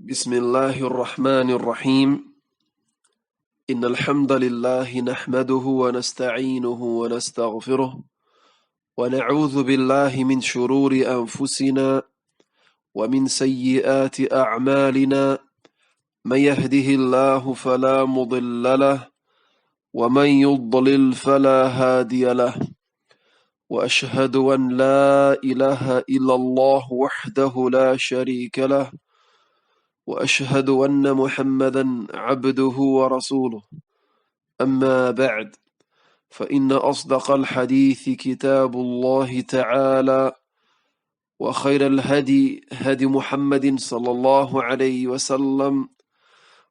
بسم الله الرحمن الرحيم إن الحمد لله نحمده ونستعينه ونستغفره ونعوذ بالله من شرور أنفسنا ومن سيئات أعمالنا من يهده الله فلا مضل له ومن يضلل فلا هادي له وأشهد أن لا إله إلا الله وحده لا شريك له وأشهد أن محمدا عبده ورسوله أما بعد فإن أصدق الحديث كتاب الله تعالى وخير الهدي هدي محمد صلى الله عليه وسلم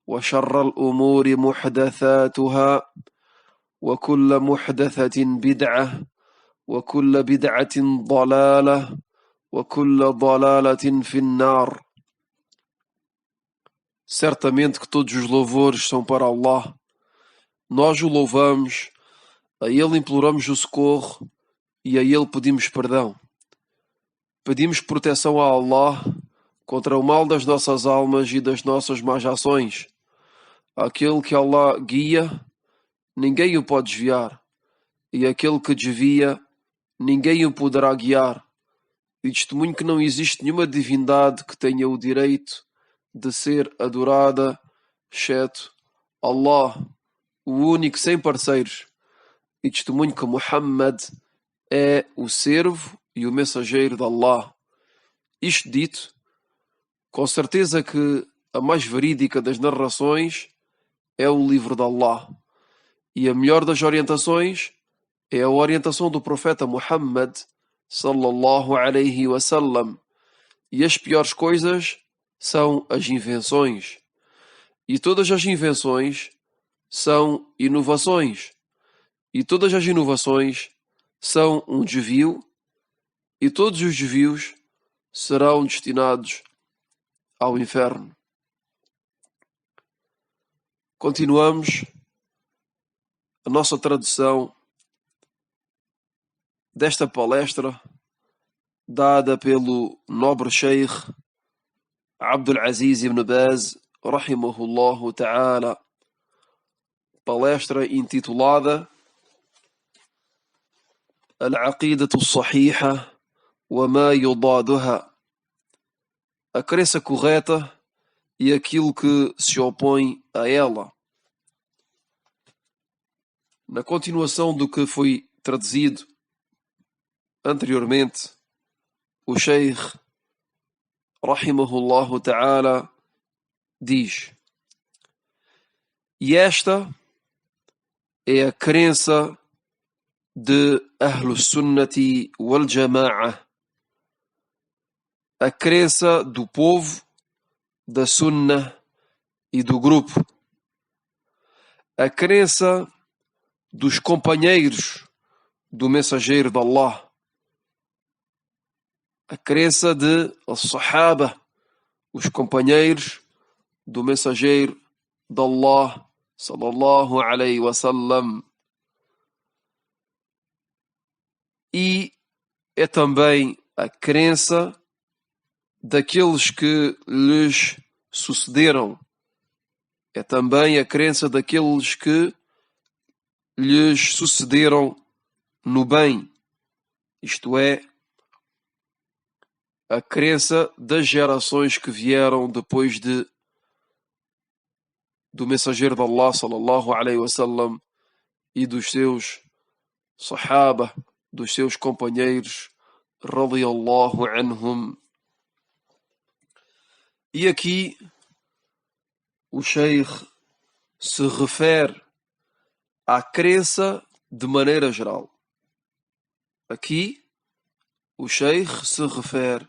وشر الأمور محدثاتها وكل محدثة بدعة وكل بدعة ضلالة وكل ضلالة في النار. Certamente que todos os louvores são para Allah. Nós o louvamos, a Ele imploramos o socorro e a Ele pedimos perdão. Pedimos proteção a Allah contra o mal das nossas almas e das nossas más ações. Aquele que Allah guia, ninguém o pode desviar. E aquele que desvia, ninguém o poderá guiar. E testemunho que não existe nenhuma divindade que tenha o direito de ser adorada, exceto Allah, o único sem parceiros, e testemunho que Muhammad é o servo e o mensageiro de Allah. Isto dito, com certeza que a mais verídica das narrações é o livro de Allah, e a melhor das orientações é a orientação do profeta Muhammad sallallahu alaihi wasallam, e as piores coisas são as invenções. E todas as invenções são inovações. E todas as inovações são um desvio. E todos os desvios serão destinados ao inferno. Continuamos a nossa tradução desta palestra dada pelo nobre Sheikh Abdul Aziz ibn Baz, rahimahullahu ta'ala, palestra intitulada Al-Aqidatu Sahiha wa ma yudaduha, a crença correta e aquilo que se opõe a ela. Na continuação do que foi traduzido anteriormente, o Sheikh rahimahullahu ta'ala diz: e esta é a crença de Ahlus Sunnati wal Jama'a, a crença do povo, da Sunnah e do grupo, a crença dos companheiros do mensageiro de Allah, a crença de As-Sahaba, os companheiros do mensageiro de Allah sallallahu alaihi wasallam. E é também a crença daqueles que lhes sucederam. É também a crença daqueles que lhes sucederam no bem. Isto é, a crença das gerações que vieram depois do mensageiro de Allah sallallahu alaihi wasallam e dos seus sahaba, dos seus companheiros radiyallahu anhum. E aqui o Sheikh se refere à crença de maneira geral. Aqui o Sheikh se refere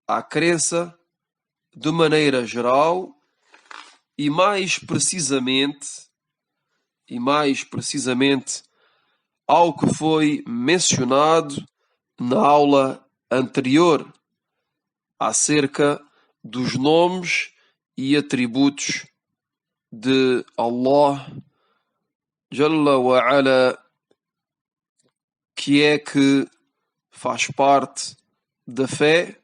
à crença de maneira geral e mais precisamente ao que foi mencionado na aula anterior acerca dos nomes e atributos de Allah Jalla wa Ala, que é que faz parte da fé,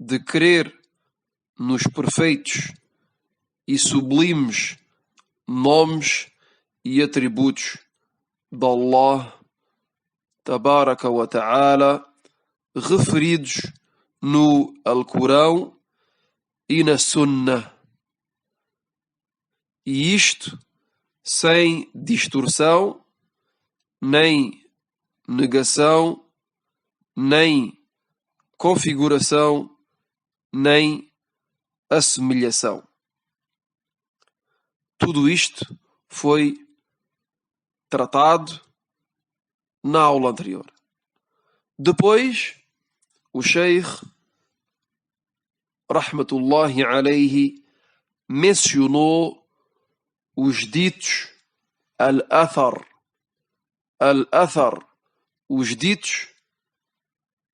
de crer nos perfeitos e sublimes nomes e atributos de Allah Tabaraka wa Ta'ala, referidos no Alcorão e na Sunnah. E isto sem distorção, nem negação, nem configuração, nem assemelhação. Tudo isto foi tratado na aula anterior. Depois, o Sheikh, rahmatullahi alayhi, mencionou os ditos al-athar. Al-athar, os ditos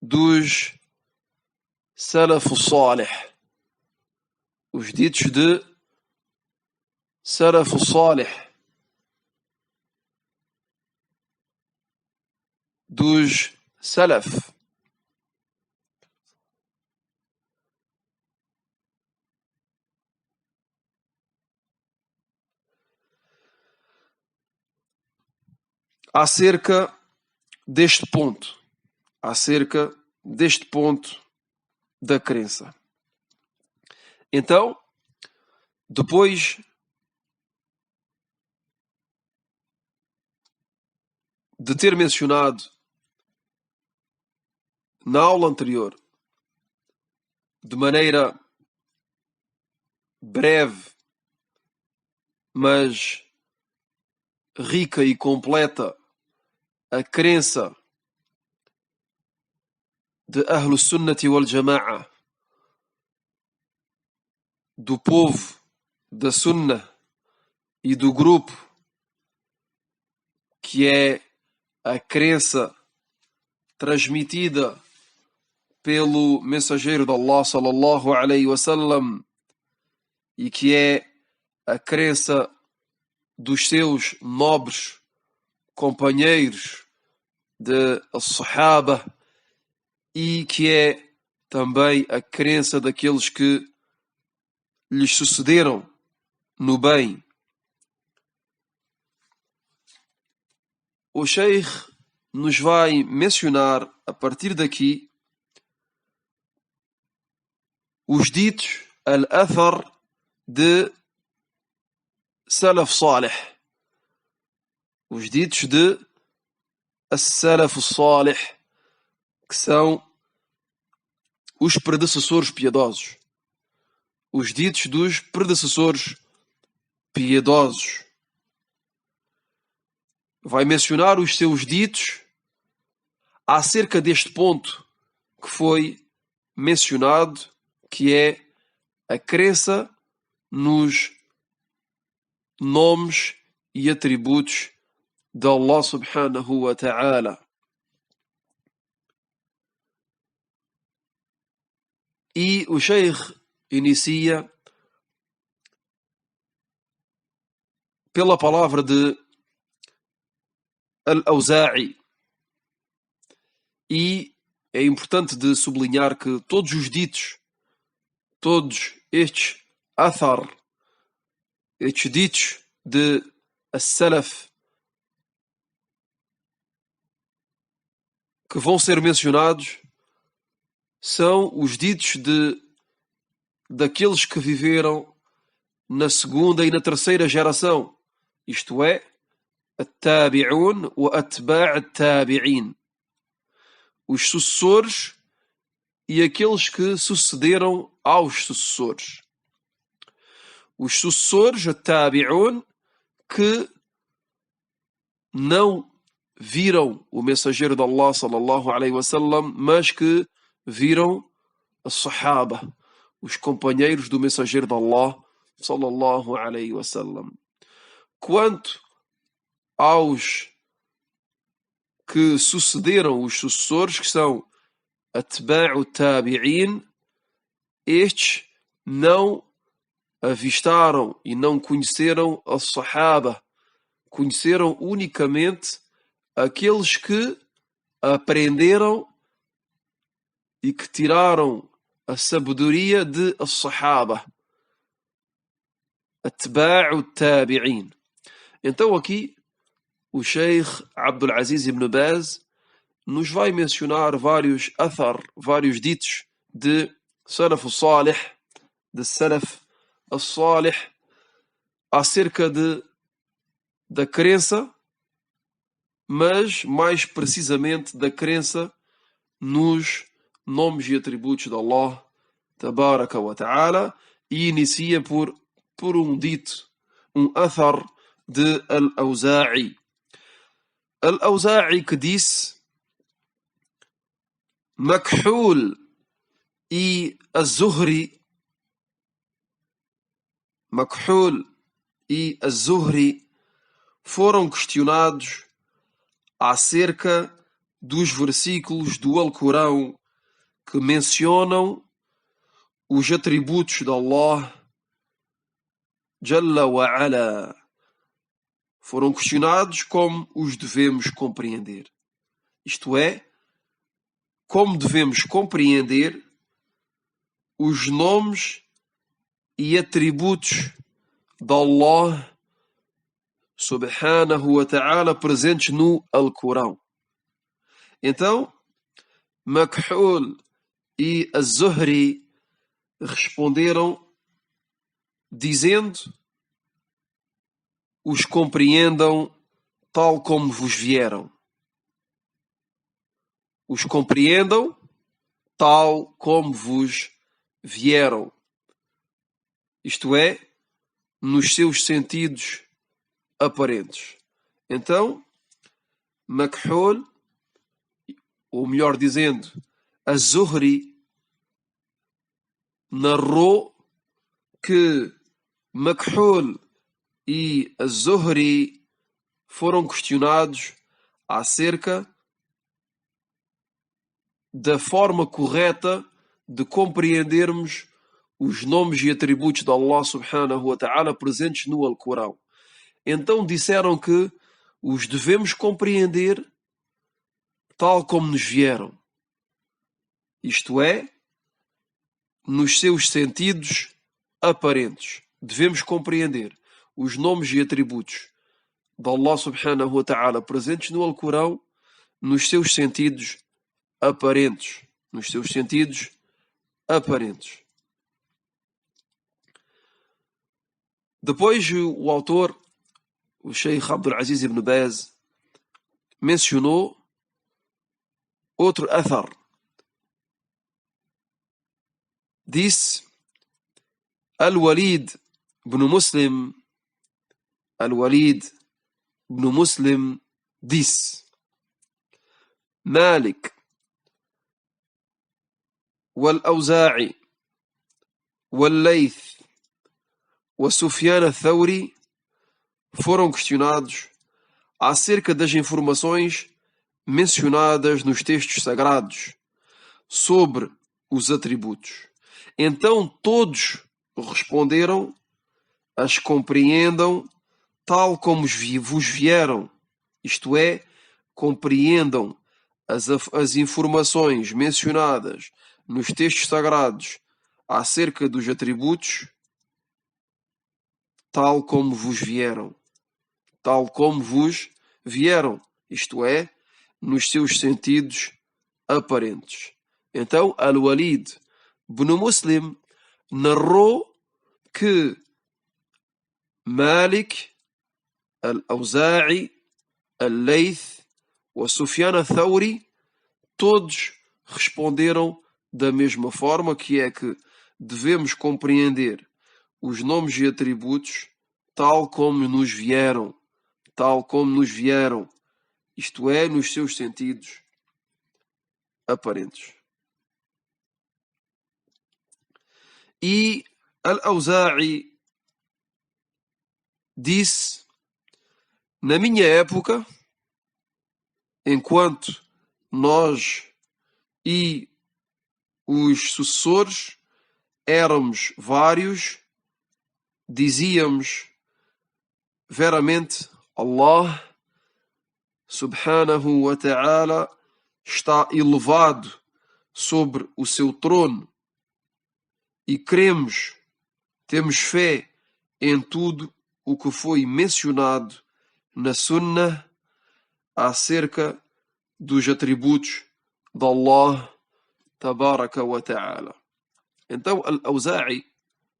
dos Salaf Salih. Os ditos de Salaf Salih. Dos Salaf. Acerca deste ponto. Acerca deste ponto da crença. Então, depois de ter mencionado na aula anterior, de maneira breve, mas rica e completa, a crença de Ahlus Sunnati wal Jama'a, do povo da Sunnah e do grupo que é a crença transmitida pelo mensageiro de Allah sallallahu alaihi wasallam e que é a crença dos seus nobres companheiros de Sahaba e que é também a crença daqueles que lhes sucederam no bem. O Sheikh nos vai mencionar a partir daqui os ditos al-athar de Salaf Salih. Os ditos de As-Salaf Salih, que são os predecessores piedosos. Os ditos dos predecessores piedosos. Vai mencionar os seus ditos acerca deste ponto que foi mencionado, que é a crença nos nomes e atributos de Allah subhanahu wa ta'ala. E o Sheikh inicia pela palavra de Al-Awza'i. E é importante de sublinhar que todos os ditos, todos estes athar, estes ditos de as-Salaf que vão ser mencionados são os ditos daqueles que viveram na segunda e na terceira geração, isto é, at-tabi'un wa atba' at-tabi'in, os sucessores e aqueles que sucederam aos sucessores. Os sucessores, at-tabi'un, que não viram o mensageiro de Allah sallallahu alaihi wasallam, mas que viram as Sahaba, os companheiros do mensageiro de Allah sallallahu alaihi wasallam. Quanto aos que sucederam os sucessores, que são atba'u tabi'in, estes não avistaram e não conheceram as Sahaba, conheceram unicamente aqueles que aprenderam e que tiraram a sabedoria de as-Sahaba, atba'u tabi'in. Então aqui o Sheikh Abdul Aziz ibn Baz nos vai mencionar vários athar, vários ditos de Salaf al-Salih, de Salaf al-Salih, acerca da crença, mas mais precisamente da crença nos nomes e atributos de Allah Tabaraka wa Ta'ala, e inicia por um dito, um athar de Al-Awza'i. Al-Awza'i que disse: Makhul e Az-Zuhri, Makhul e Az-Zuhri foram questionados acerca dos versículos do Alcorão que mencionam os atributos de Allah Jalla wa Ala. Foram questionados como os devemos compreender. Isto é, como devemos compreender os nomes e atributos de Allah Subhanahu wa Ta'ala presentes no Alcorão. Então, Makhul e Az-Zuhri responderam dizendo: os compreendam tal como vos vieram. Os compreendam tal como vos vieram. Isto é, nos seus sentidos aparentes. Então, Makhul, ou melhor dizendo, Az-Zuhri, narrou que Makhul e Az-Zuhri foram questionados acerca da forma correta de compreendermos os nomes e atributos de Allah Subhanahu wa Ta'ala presentes no Alcorão. Então disseram que os devemos compreender tal como nos vieram. Isto é, nos seus sentidos aparentes. Devemos compreender os nomes e atributos de Allah Subhanahu wa Ta'ala presentes no Alcorão nos seus sentidos aparentes. Nos seus sentidos aparentes. Depois o autor, o Sheikh Abdul Aziz ibn Baz, mencionou outro athar. Disse: Al-Walid ibn Muslim disse: Malik wal-Awza'i wal-Layth wa Sufyan al-Thawri foram questionados acerca das informações mencionadas nos textos sagrados sobre os atributos. Então todos responderam: as compreendam tal como vos vieram. Isto é, compreendam as informações mencionadas nos textos sagrados acerca dos atributos tal como vos vieram. Tal como vos vieram. Isto é, nos seus sentidos aparentes. Então, Al-Walid ibn Muslim narrou que Malik, Al-Awza'i, Al-Layth e Sufyan al-Thawri todos responderam da mesma forma, que é que devemos compreender os nomes e atributos tal como nos vieram. Tal como nos vieram. Isto é, nos seus sentidos aparentes. E Al-Awza'i disse: na minha época, enquanto nós e os sucessores éramos vários, dizíamos veramente: Allah Subhanahu wa Ta'ala está elevado sobre o seu trono e cremos, temos fé em tudo o que foi mencionado na Sunnah acerca dos atributos de Allah Tabaraka wa Ta'ala. Então, Al-Awza'i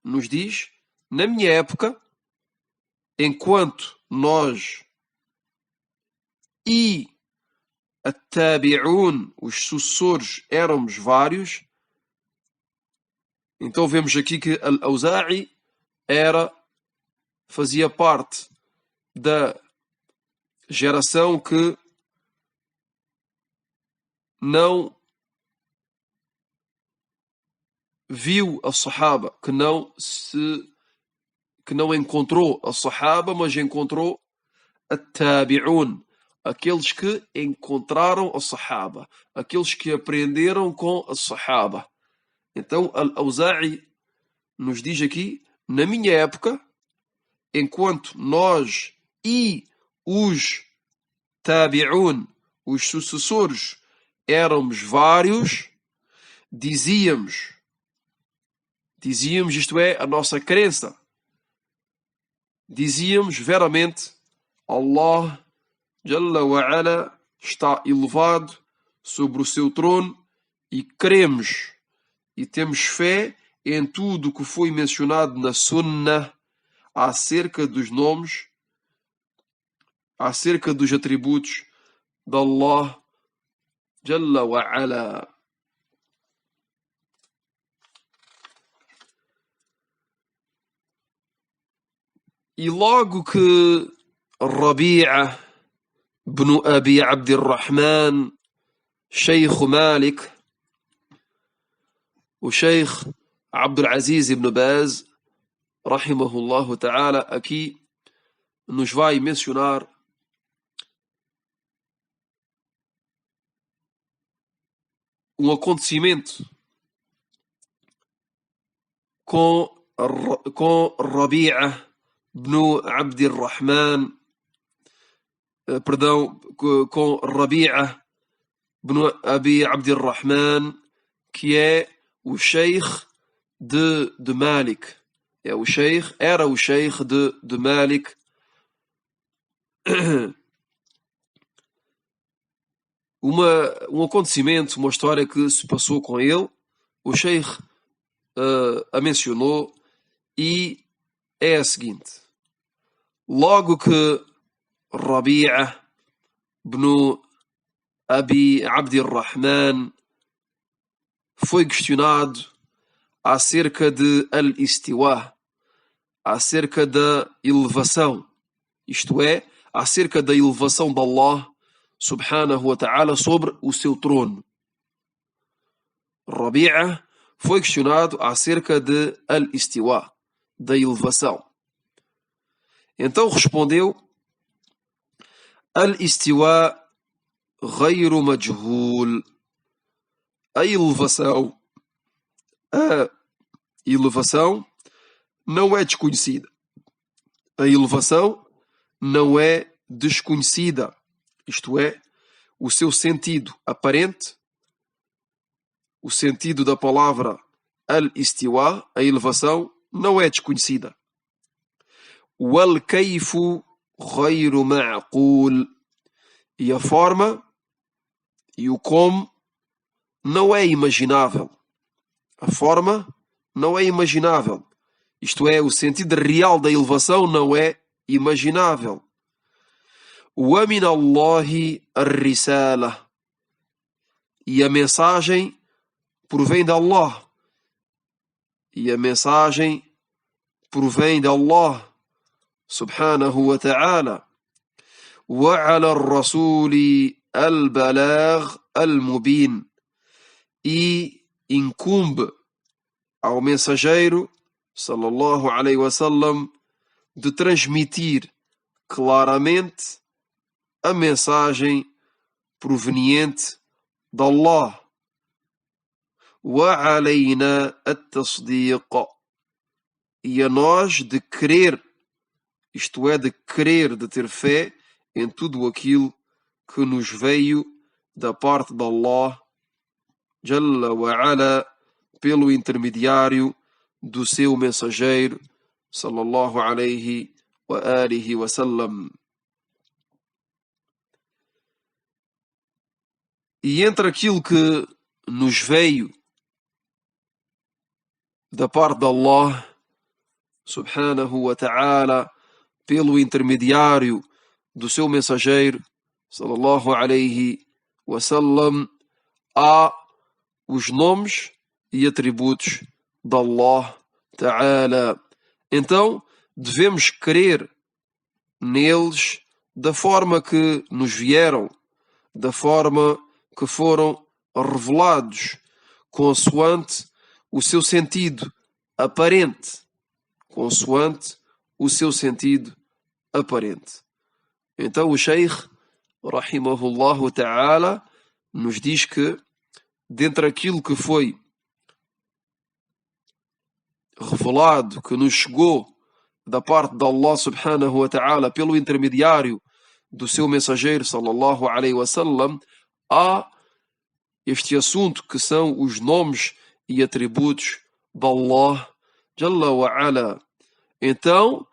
nos diz, na minha época, enquanto nós e At-Tabi'un, os sucessores, éramos vários, então vemos aqui que Al-Awza'i fazia parte da geração que não viu a Sahaba, que não encontrou a Sahaba, mas encontrou a Tabi'un, aqueles que encontraram a Sahaba, aqueles que aprenderam com a Sahaba. Então Al-Awza'i nos diz aqui, na minha época, enquanto nós e os Tabi'un, os sucessores, éramos vários, dizíamos, isto é, a nossa crença, dizíamos veramente, Allah Jalla wa Ala está elevado sobre o seu trono e cremos e temos fé em tudo o que foi mencionado na Sunnah acerca dos nomes, acerca dos atributos de Allah Jalla wa Ala. E logo que Rabi'a ibn Abi Abdirrahman, Sheikh Malik, o Sheikh Abdul Aziz ibn Baz, rahimahullah ta'ala, aqui nos vai mencionar um acontecimento com Rabi'a ibn Abdirrahman, com Rabi'a ibn Abi Abdirrahman, que é o Sheikh de Malik. Era o Sheikh de Malik. Um acontecimento, uma história que se passou com ele, o Sheikh a mencionou, e é a seguinte: logo que Rabi'a ibn Abi Abdirrahman foi questionado acerca de al-istiwa, acerca da elevação, isto é, acerca da elevação de Allah subhanahu wa ta'ala sobre o seu trono. Rabi'a foi questionado acerca de al-istiwa, da elevação. Então respondeu: al-istiwa ghayru majhul. A elevação não é desconhecida. A elevação não é desconhecida. Isto é, o seu sentido aparente, o sentido da palavra al-istiwa, a elevação, não é desconhecida. Wal-kayfu ghayru ma'qul. E a forma e o como não é imaginável. A forma não é imaginável. Isto é, o sentido real da elevação não é imaginável. Wa min Allahi ar-risala. E a mensagem provém de Allah. E a mensagem provém de Allah subhanahu wa ta'ala. Wa ala ar-rasuli al-balagh al-mubin. E incumbe ao mensageiro sallallahu alaihi wasallam de transmitir claramente a mensagem proveniente de Allah. Wa alayna at-tasdiq. E a nós de crer, isto é, de crer, de ter fé em tudo aquilo que nos veio da parte de Allah Jalla wa Ala pelo intermediário do seu mensageiro, sallallahu alayhi wa alihi wa sallam. E entre aquilo que nos veio da parte de Allah, subhanahu wa ta'ala, pelo intermediário do seu mensageiro, sallallahu alayhi wa sallam, há os nomes e atributos de Allah ta'ala. Então, devemos crer neles da forma que nos vieram, da forma que foram revelados, consoante o seu sentido aparente. Consoante o seu sentido aparente. Então o Sheikh, rahimahullahu ta'ala, nos diz que, dentre aquilo que foi revelado, que nos chegou da parte de Allah subhanahu wa ta'ala pelo intermediário do seu mensageiro sallallahu alayhi wa sallam, há este assunto que são os nomes e atributos de Allah Jalla wa Ala. Então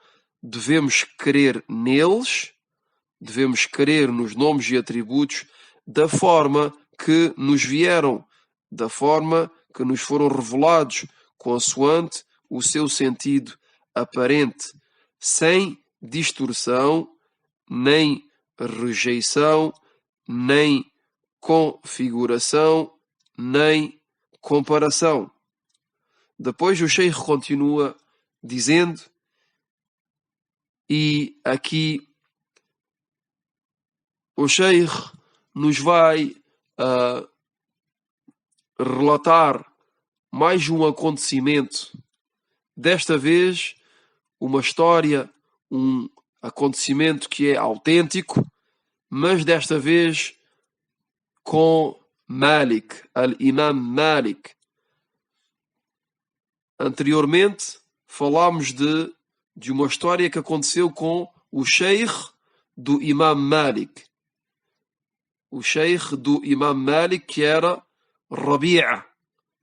devemos crer neles, devemos crer nos nomes e atributos da forma que nos vieram, da forma que nos foram revelados, consoante o seu sentido aparente, sem distorção, nem rejeição, nem configuração, nem comparação. Depois o Sheikh continua dizendo, e aqui o Sheikh nos vai relatar mais um acontecimento, desta vez uma história, um acontecimento que é autêntico, mas desta vez com Malik, Al-Imam Malik. Anteriormente falámos de uma história que aconteceu com o Sheikh do Imam Malik. O Sheikh do Imam Malik, que era Rabi'a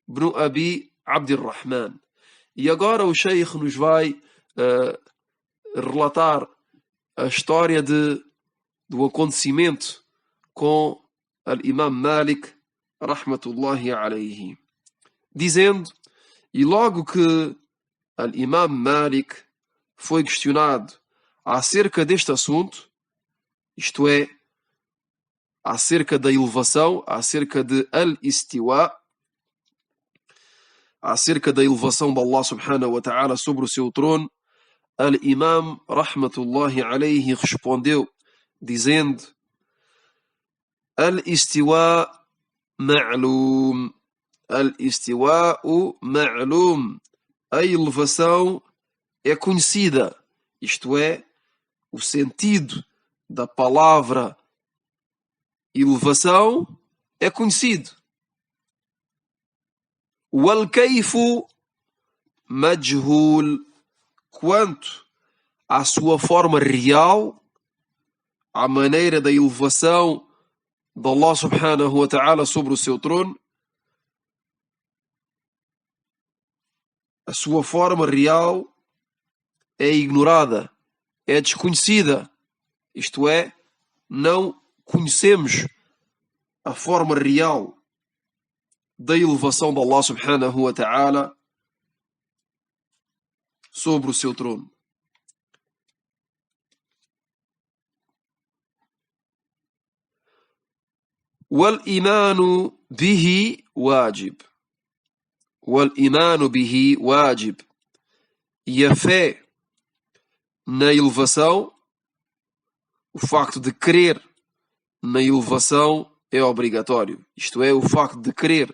ibn Abi Abdirrahman. E agora o Sheikh nos vai relatar a história do acontecimento com Al-Imam Malik, rahmatullahi alayhi. Dizendo, e logo que Al-Imam Malik foi questionado acerca deste assunto, isto é, acerca da elevação, acerca de Al-Istiwa, acerca da elevação de Allah subhanahu wa ta'ala sobre o seu trono, Al-Imam rahmatullahi alayhi respondeu, dizendo, Al-Istiwa ma'lum. Al-Istiwa'u ma'lum. A elevação é conhecida, isto é, o sentido da palavra elevação é conhecido. Wal-kayfu majhul. Quanto à sua forma real, à maneira da elevação de Allah subhanahu wa ta'ala sobre o seu trono, a sua forma real é ignorada, é desconhecida. Isto é, não conhecemos a forma real da elevação de Allah subhanahu wa ta'ala sobre o seu trono. Wal-imanu bihi wajib. Wal-imanu bihi wajib. E a fé na elevação, o facto de crer na elevação é obrigatório. Isto é, o facto de crer,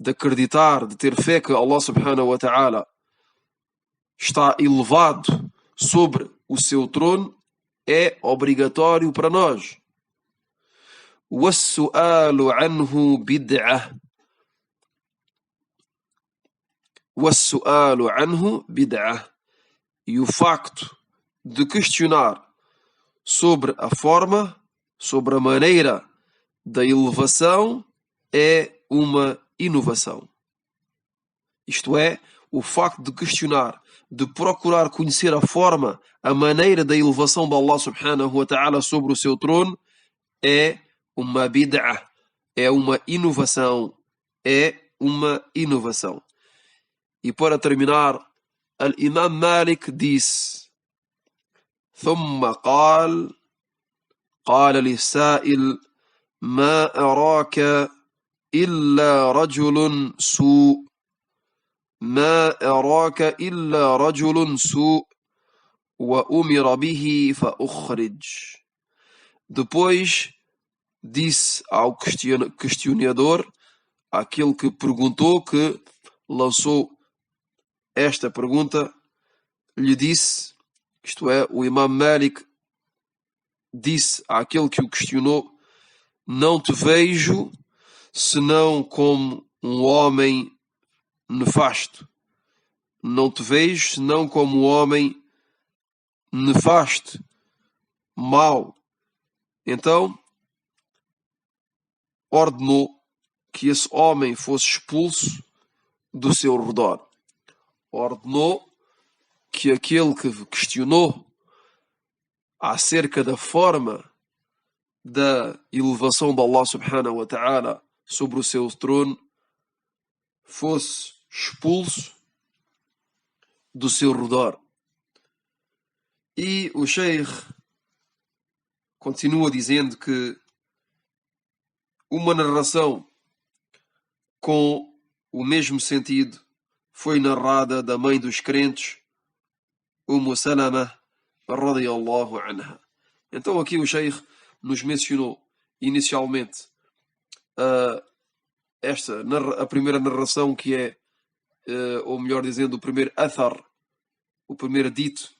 de acreditar, de ter fé que Allah subhanahu wa ta'ala está elevado sobre o seu trono é obrigatório para nós. Was-su'alu anhu bid'ah. Was-su'alu anhu bid'ah. E o facto de questionar sobre a forma, sobre a maneira da elevação é uma inovação. Isto é, o facto de questionar, de procurar conhecer a forma, a maneira da elevação de Allah subhanahu wa ta'ala sobre o seu trono, é uma bid'ah, é uma inovação, é uma inovação. E para terminar, Al-Imam Malik disse: ثم قال للسائل ما أراك إلا رجل سوء ما أراك إلا رجل سوء وأمر به فأخرج. Depois disse ao questionador, aquele que perguntou, que lançou esta pergunta, lhe disse, isto é, o Imam Malik disse àquele que o questionou: não te vejo senão como um homem nefasto. Não te vejo senão como um homem nefasto, mau. Então, ordenou que esse homem fosse expulso do seu redor. Ordenou que aquele que questionou acerca da forma da elevação de Allah subhanahu wa ta'ala sobre o seu trono fosse expulso do seu redor. E o Sheikh continua dizendo que uma narração com o mesmo sentido foi narrada da mãe dos crentes, Salama radiyallahu anha. Então aqui o Sheikh nos mencionou inicialmente a primeira narração, que é, ou melhor dizendo, o primeiro athar, o primeiro dito,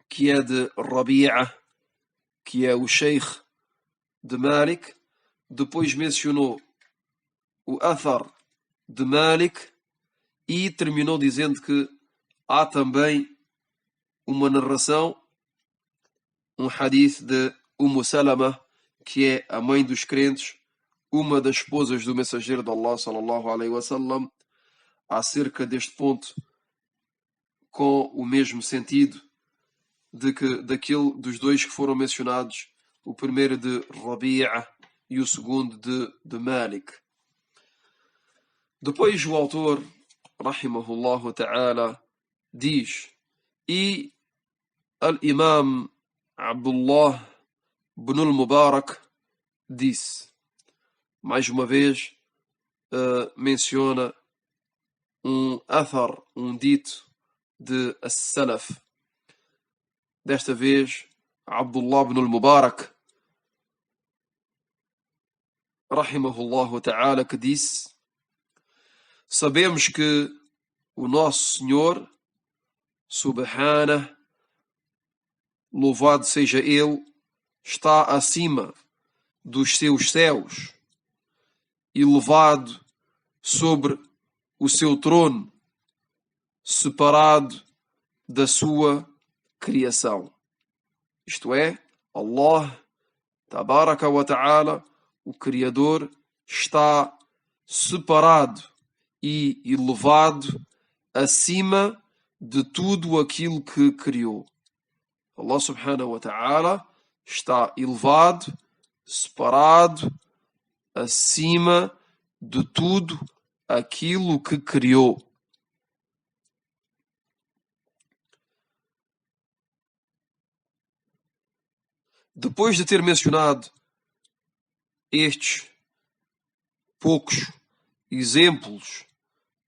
que é de Rabi'a, que é o Sheikh de Malik. Depois mencionou o athar de Malik e terminou dizendo que há também uma narração, um hadith de Salama, que é a mãe dos crentes, uma das esposas do mensageiro de Allah sallallahu alaihi wasallam, acerca deste ponto, com o mesmo sentido daquele dos dois que foram mencionados, o primeiro de Rabi'a e o segundo de Malik. Depois o autor, rahimahullah ta'ala, diz: e Al-Imam Abdullah ibn al-Mubarak disse, mais uma vez menciona um athar, um dito de as-Salaf. Desta vez, Abdullah ibn al-Mubarak, rahimahullah ta'ala, que disse: sabemos que o nosso Senhor, subhanah, louvado seja Ele, está acima dos seus céus, elevado sobre o seu trono, separado da sua criação. Isto é, Allah tabaraka wa ta'ala, o Criador, está separado e elevado acima de tudo aquilo que criou. Allah subhanahu wa ta'ala está elevado, separado, acima de tudo aquilo que criou. Depois de ter mencionado estes poucos exemplos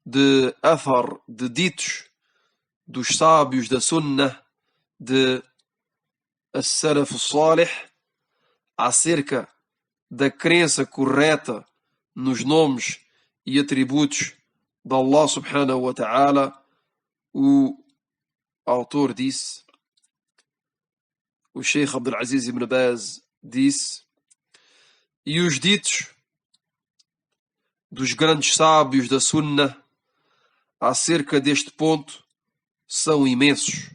de athar, de ditos dos sábios da Sunnah, de as-Salaf as-Salih, acerca da crença correta nos nomes e atributos de Allah subhanahu wa ta'ala, o autor disse, o Sheikh Abdul Aziz ibn Baz disse: e os ditos dos grandes sábios da Sunnah acerca deste ponto são imensos.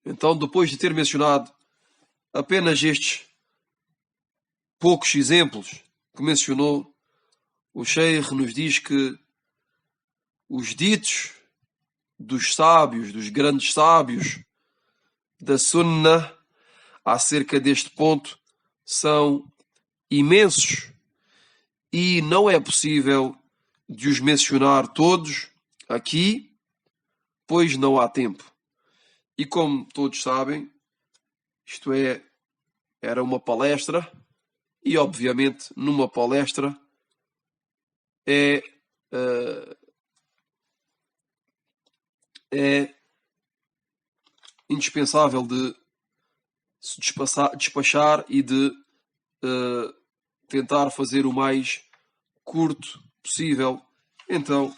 Então, depois de ter mencionado apenas estes poucos exemplos que mencionou, o Sheikh nos diz que os ditos dos sábios, dos grandes sábios da Sunnah acerca deste ponto são imensos e não é possível de os mencionar todos aqui, pois não há tempo. E como todos sabem, isto era uma palestra e obviamente numa palestra é indispensável de se despachar e de tentar fazer o mais curto possível. Então,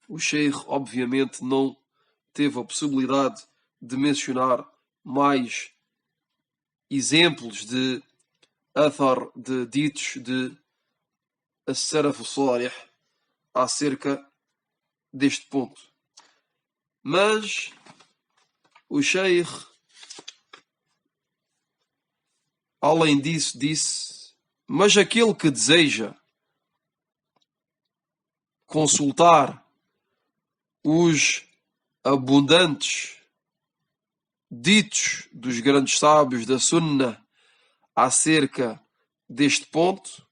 o Sheikh obviamente não teve a possibilidade de mencionar mais exemplos de athar, de ditos de as-Salaf as-Salih acerca deste ponto. Mas o Sheikh, além disso, disse: mas aquele que deseja consultar os abundantes ditos dos grandes sábios da Sunnah acerca deste ponto,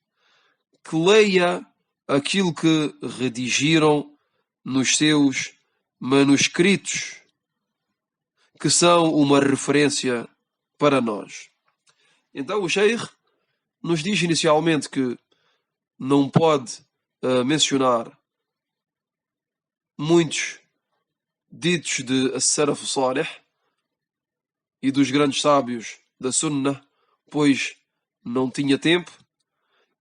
que leia aquilo que redigiram nos seus manuscritos, que são uma referência para nós. Então o Sheikh nos diz inicialmente que não pode mencionar muitos ditos de as-Salaf as-Salih e dos grandes sábios da Sunnah, pois não tinha tempo,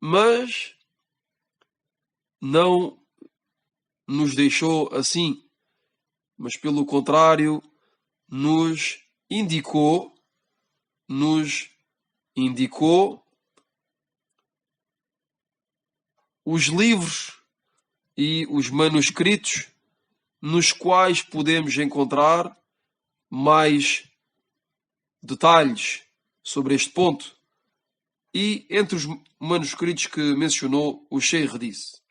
mas não nos deixou assim, mas pelo contrário nos indicou os livros e os manuscritos nos quais podemos encontrar mais detalhes sobre este ponto. E entre os manuscritos que mencionou, o Sheikh disse: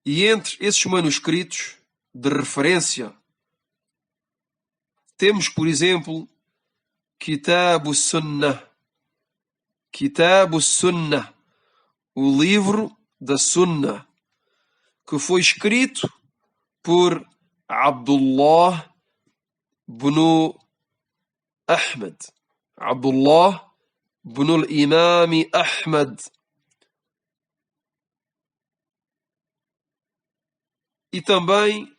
e entre esses manuscritos de referência temos, por exemplo, Kitab as-Sunnah, o livro da Sunnah, que foi escrito por Abdullah ibn Ahmad, Abdullah ibn al-Imam Ahmad. E também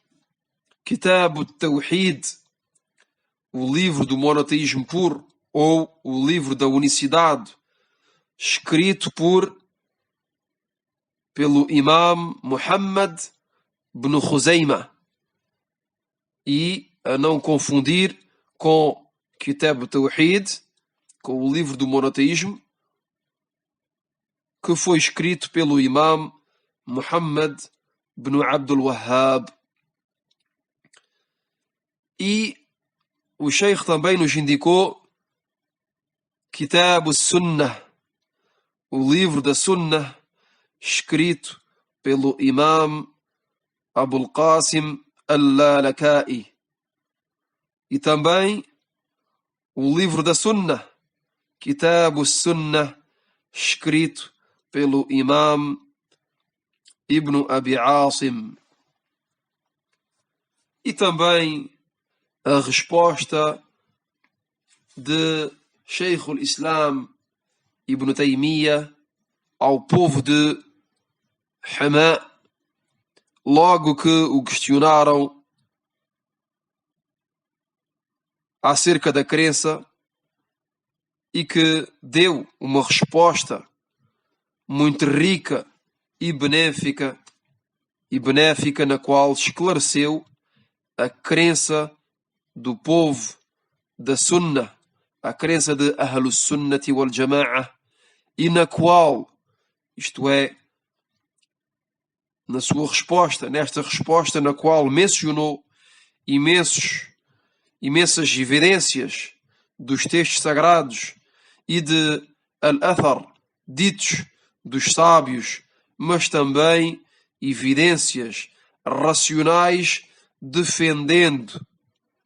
Kitab al-Tawhid, o livro do monoteísmo puro, ou o livro da unicidade, escrito pelo Imam Muhammad ibn Khuzaymah, e a não confundir com Kitab al-Tawhid, com o livro do monoteísmo, que foi escrito pelo Imam Muhammad ibn Abdul Wahhab. E o Sheikh também nos indicou Kitab as-Sunnah, o livro da Sunnah, escrito pelo Imam Abul Qasim al-Lalaka'i. E também o livro da Sunnah, Kitab as-Sunnah, escrito pelo Imam Ibn Abi Asim. E também a resposta de Sheikh al-Islam Ibn Taymiyyah ao povo de Hama, logo que o questionaram acerca da crença, e que deu uma resposta muito rica e benéfica, na qual esclareceu a crença do povo da Sunnah, a crença de Ahlus Sunnati wal Jama'ah, e na qual, isto é, na sua resposta, nesta resposta na qual mencionou imensas evidências dos textos sagrados e de al-athar, ditos dos sábios, mas também evidências racionais defendendo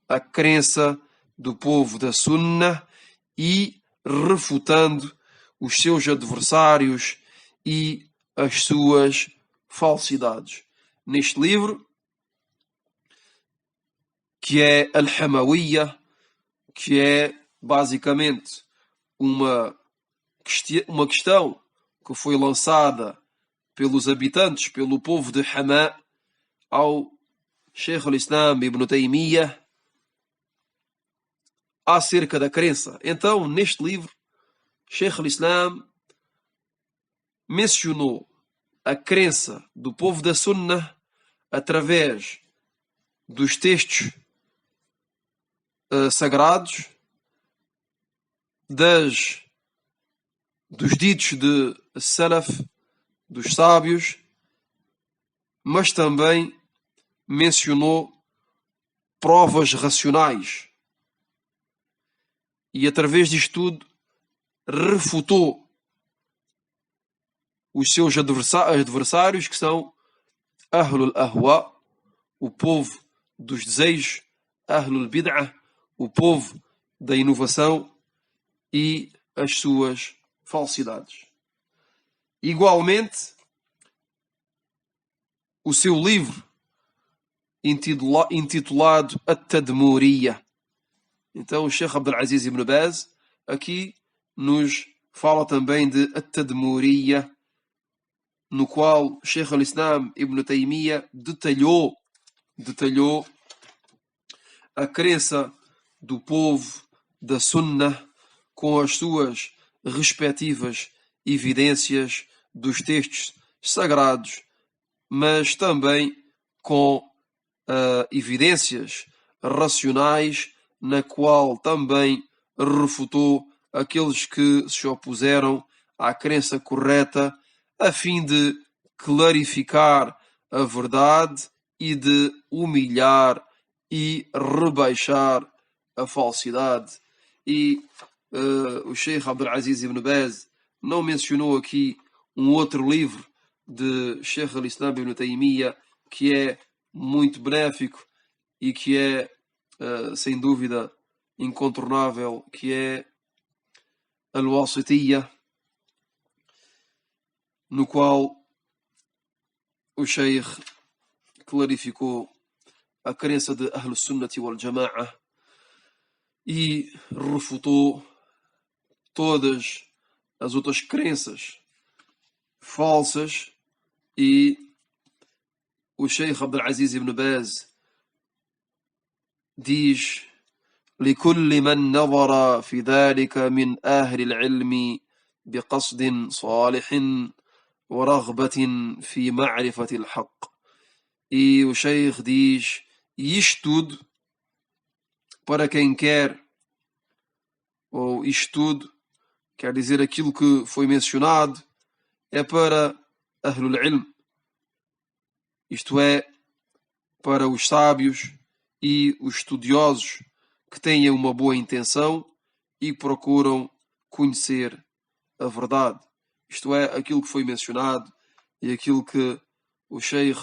a crença do povo da Sunna e refutando os seus adversários e as suas falsidades. Neste livro, que é Al-Hamawiyya, que é basicamente uma questão que foi lançada pelos habitantes, pelo povo de Hama, ao Sheikh al-Islam Ibn Taymiyyah, acerca da crença. Então, neste livro, Sheikh al-Islam mencionou a crença do povo da Sunnah através dos textos sagrados, dos ditos de Salaf, dos sábios, mas também mencionou provas racionais. E através disto tudo refutou os seus adversários, que são Ahlul Ahwa, o povo dos desejos, Ahlul Bid'ah, o povo da inovação, e as suas falsidades. Igualmente, o seu livro intitulado At-Tadmuriyya. Então o Sheikh Abdul Aziz Ibn Baz aqui nos fala também de At-Tadmuriyya, no qual Sheikh al-Islam Ibn Taymiyyah detalhou a crença do povo da Sunnah com as suas respectivas evidências dos textos sagrados, mas também com evidências racionais, na qual também refutou aqueles que se opuseram à crença correta, a fim de clarificar a verdade e de humilhar e rebaixar a falsidade. E o Sheikh Abdul Aziz Ibn Baz não mencionou aqui um outro livro de Sheikh al-Islam Ibn Taymiyyah que é muito benéfico e que é, sem dúvida, incontornável, que é Al-Wasitiyya, no qual o Sheikh clarificou a crença de Ahlus Sunnati wal Jama'ah e refutou todas as outras crenças falsas. E o Sheikh Abdul Aziz Ibn Baz diz: لكل من نظر في ذلك من أهل العلم بقصد صالح ورغبة في معرفة الحق. E o Sheikh diz: e isto tudo para quem quer, ou isto tudo quer dizer aquilo que foi mencionado, é para Ahlul Ilm, isto é, para os sábios e os estudiosos que tenham uma boa intenção e procuram conhecer a verdade. Isto é, aquilo que foi mencionado e aquilo que o Sheikh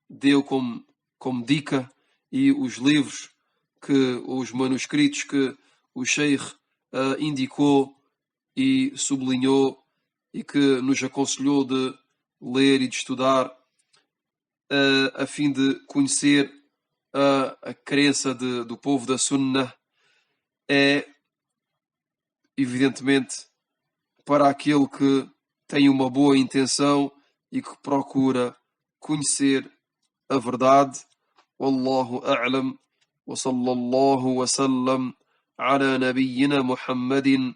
deu como dica, e os livros, os manuscritos que o Sheikh indicou e sublinhou e que nos aconselhou de ler e de estudar, a fim de conhecer a crença do povo da Sunnah, é evidentemente para aquele que tem uma boa intenção e que procura conhecer a verdade. Wallahu a'lam, wa sallallahu wa sallam ala nabiyyina Muhammadin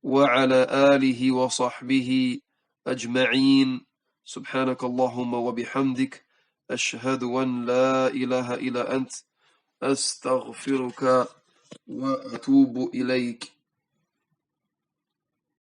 wa ala alihi wa sahbihi ajma'in. Subhanaka Allahumma wa bihamdik, ashhadu an la ilaha illa ant, astaghfiruka wa atubu ilayk.